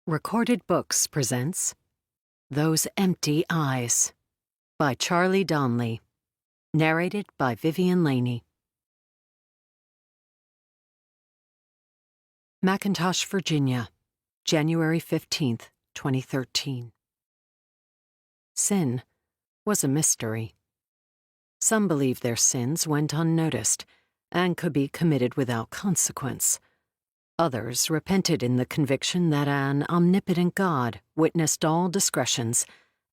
Recorded Books presents Those Empty Eyes by Charlie Donlea, narrated by Vivian Laney. McIntosh, Virginia, January 15th, 2013. Sin was a mystery. Some believed their sins went unnoticed and could be committed without consequence. Others repented in the conviction that an omnipotent God witnessed all discretions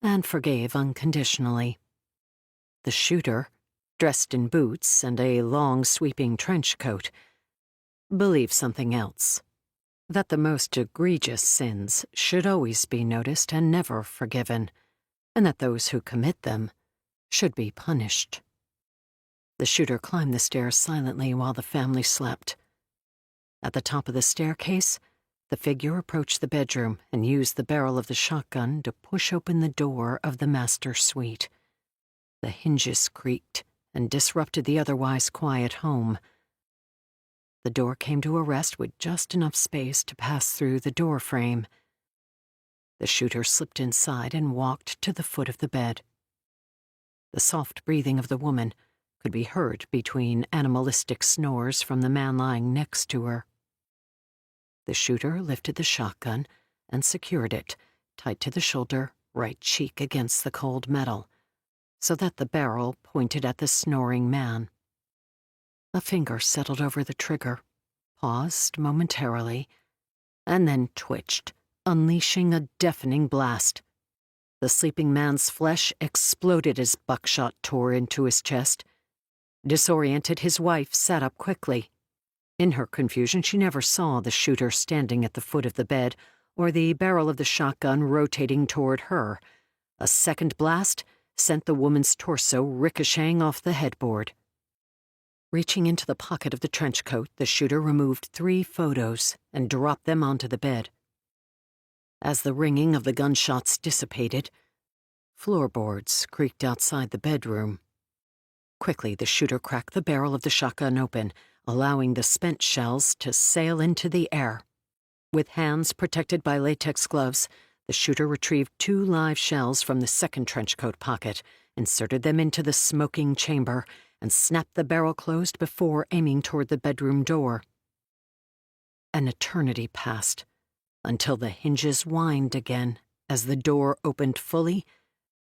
and forgave unconditionally. The shooter, dressed in boots and a long sweeping trench coat, believed something else, that the most egregious sins should always be noticed and never forgiven, and that those who commit them should be punished. The shooter climbed the stairs silently while the family slept. At the top of the staircase, the figure approached the bedroom and used the barrel of the shotgun to push open the door of the master suite. The hinges creaked and disrupted the otherwise quiet home. The door came to a rest with just enough space to pass through the door frame. The shooter slipped inside and walked to the foot of the bed. The soft breathing of the woman could be heard between animalistic snores from the man lying next to her. The shooter lifted the shotgun and secured it, tight to the shoulder, right cheek against the cold metal, so that the barrel pointed at the snoring man. A finger settled over the trigger, paused momentarily, and then twitched, unleashing a deafening blast. The sleeping man's flesh exploded as buckshot tore into his chest. Disoriented, his wife sat up quickly. In her confusion, she never saw the shooter standing at the foot of the bed or the barrel of the shotgun rotating toward her. A second blast sent the woman's torso ricocheting off the headboard. Reaching into the pocket of the trench coat, the shooter removed 3 photos and dropped them onto the bed. As the ringing of the gunshots dissipated, floorboards creaked outside the bedroom. Quickly, the shooter cracked the barrel of the shotgun open, allowing the spent shells to sail into the air. With hands protected by latex gloves, the shooter retrieved 2 live shells from the second trenchcoat pocket, inserted them into the smoking chamber, and snapped the barrel closed before aiming toward the bedroom door. An eternity passed, until the hinges whined again as the door opened fully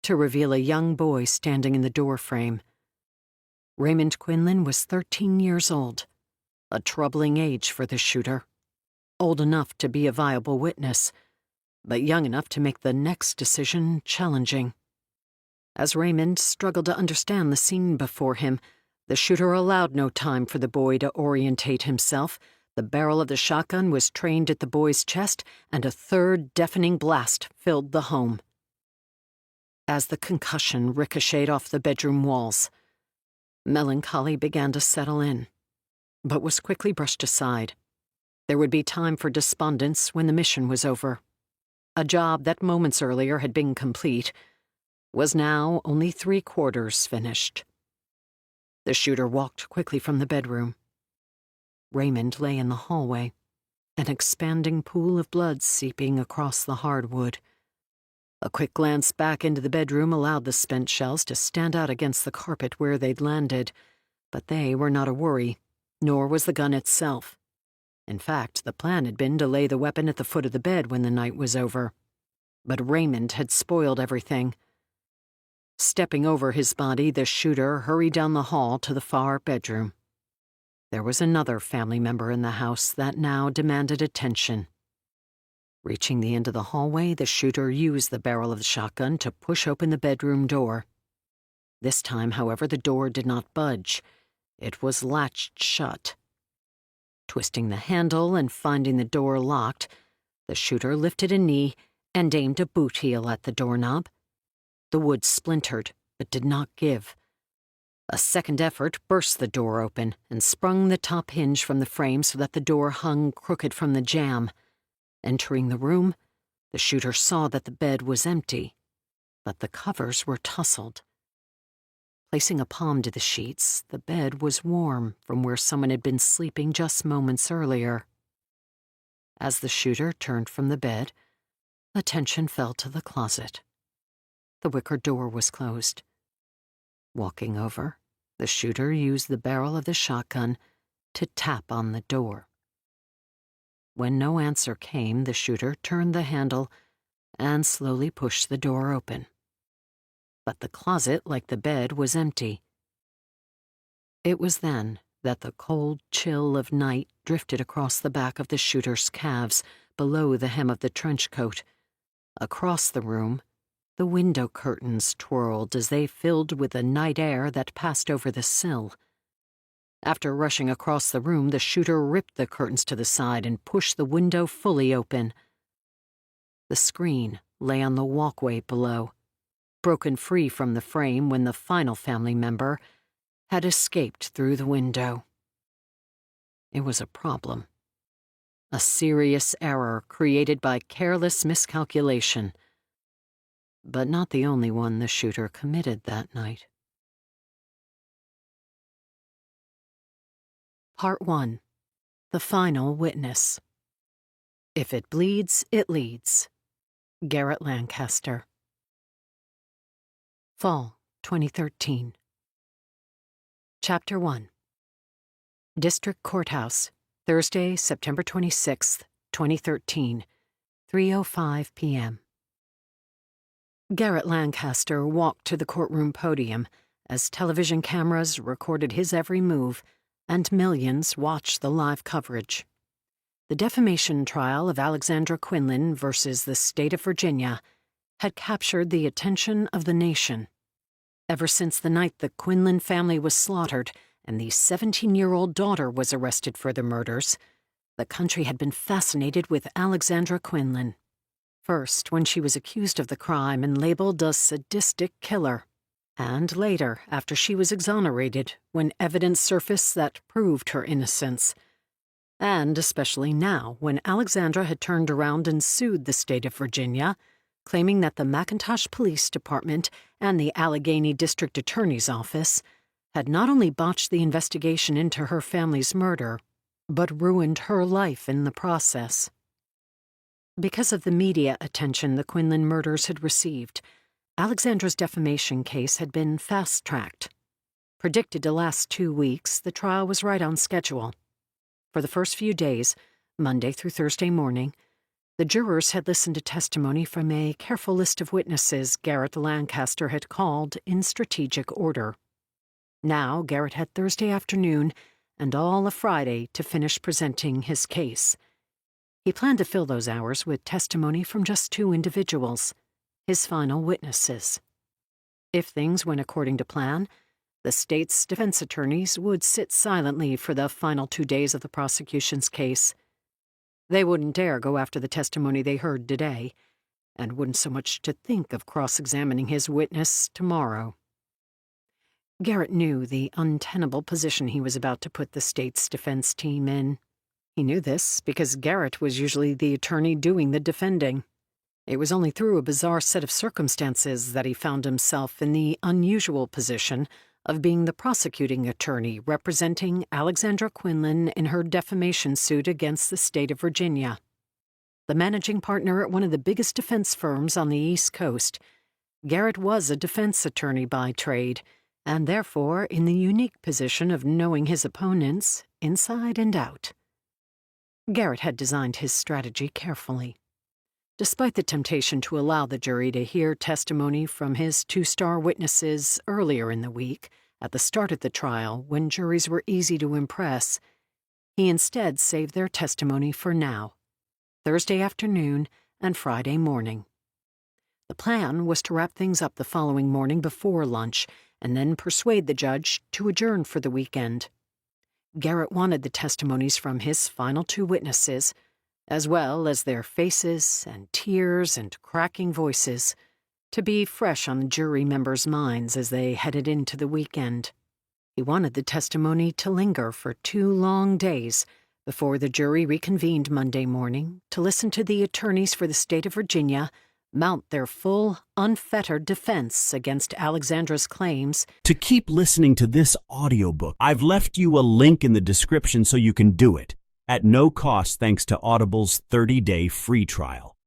to reveal a young boy standing in the doorframe. Raymond Quinlan was 13 years old, a troubling age for the shooter. Old enough to be a viable witness, but young enough to make the next decision challenging. As Raymond struggled to understand the scene before him, the shooter allowed no time for the boy to orientate himself. The barrel of the shotgun was trained at the boy's chest, and a third deafening blast filled the home. As the concussion ricocheted off the bedroom walls, melancholy began to settle in, but was quickly brushed aside. There would be time for despondence when the mission was over. A job that moments earlier had been complete was now only 3/4 finished. The shooter walked quickly from the bedroom. Raymond lay in the hallway, an expanding pool of blood seeping across the hardwood. A quick glance back into the bedroom allowed the spent shells to stand out against the carpet where they'd landed, but they were not a worry, nor was the gun itself. In fact, the plan had been to lay the weapon at the foot of the bed when the night was over. But Raymond had spoiled everything. Stepping over his body, the shooter hurried down the hall to the far bedroom. There was another family member in the house that now demanded attention. Reaching the end of the hallway, the shooter used the barrel of the shotgun to push open the bedroom door. This time, however, the door did not budge. It was latched shut. Twisting the handle and finding the door locked, the shooter lifted a knee and aimed a boot heel at the doorknob. The wood splintered, but did not give. A second effort burst the door open and sprung the top hinge from the frame so that the door hung crooked from the jamb. Entering the room, the shooter saw that the bed was empty, but the covers were tousled. Placing a palm to the sheets, the bed was warm from where someone had been sleeping just moments earlier. As the shooter turned from the bed, attention fell to the closet. The wicker door was closed. Walking over, the shooter used the barrel of the shotgun to tap on the door. When no answer came, the shooter turned the handle and slowly pushed the door open. But the closet, like the bed, was empty. It was then that the cold chill of night drifted across the back of the shooter's calves, below the hem of the trench coat. Across the room, the window curtains twirled as they filled with the night air that passed over the sill. After rushing across the room, the shooter ripped the curtains to the side and pushed the window fully open. The screen lay on the walkway below, broken free from the frame when the final family member had escaped through the window. It was a problem. A serious error created by careless miscalculation, but not the only one the shooter committed that night. Part 1. The Final Witness. If it bleeds, it leads. Garrett Lancaster. Fall, 2013. Chapter 1. District Courthouse, Thursday, September 26, 2013, 3:05 p.m. Garrett Lancaster walked to the courtroom podium as television cameras recorded his every move and millions watched the live coverage. The defamation trial of Alexandra Quinlan versus the state of Virginia had captured the attention of the nation. Ever since the night the Quinlan family was slaughtered and the 17-year-old daughter was arrested for the murders, the country had been fascinated with Alexandra Quinlan. First, when she was accused of the crime and labeled a sadistic killer, and later, after she was exonerated, when evidence surfaced that proved her innocence. And especially now, when Alexandra had turned around and sued the state of Virginia, claiming that the McIntosh Police Department and the Allegheny District Attorney's Office had not only botched the investigation into her family's murder, but ruined her life in the process. Because of the media attention the Quinlan murders had received, Alexandra's defamation case had been fast-tracked. Predicted to last 2 weeks, the trial was right on schedule. For the first few days, Monday through Thursday morning, the jurors had listened to testimony from a careful list of witnesses Garrett Lancaster had called in strategic order. Now Garrett had Thursday afternoon and all of Friday to finish presenting his case. He planned to fill those hours with testimony from just 2 individuals, his final witnesses. If things went according to plan, the state's defense attorneys would sit silently for the final 2 days of the prosecution's case. They wouldn't dare go after the testimony they heard today, and wouldn't so much to think of cross-examining his witness tomorrow. Garrett knew the untenable position he was about to put the state's defense team in. He knew this because Garrett was usually the attorney doing the defending. It was only through a bizarre set of circumstances that he found himself in the unusual position of being the prosecuting attorney representing Alexandra Quinlan in her defamation suit against the state of Virginia. The managing partner at one of the biggest defense firms on the East Coast, Garrett was a defense attorney by trade, and therefore in the unique position of knowing his opponents inside and out. Garrett had designed his strategy carefully. Despite the temptation to allow the jury to hear testimony from his 2-star witnesses earlier in the week, at the start of the trial when juries were easy to impress, he instead saved their testimony for now, Thursday afternoon and Friday morning. The plan was to wrap things up the following morning before lunch and then persuade the judge to adjourn for the weekend. Garrett wanted the testimonies from his final 2 witnesses, as well as their faces and tears and cracking voices, to be fresh on the jury members' minds as they headed into the weekend. He wanted the testimony to linger for 2 long days before the jury reconvened Monday morning to listen to the attorneys for the state of Virginia mount their full, unfettered defense against Alexandra's claims. To keep listening to this audiobook, I've left you a link in the description so you can do it. at no cost thanks to Audible's 30-day free trial.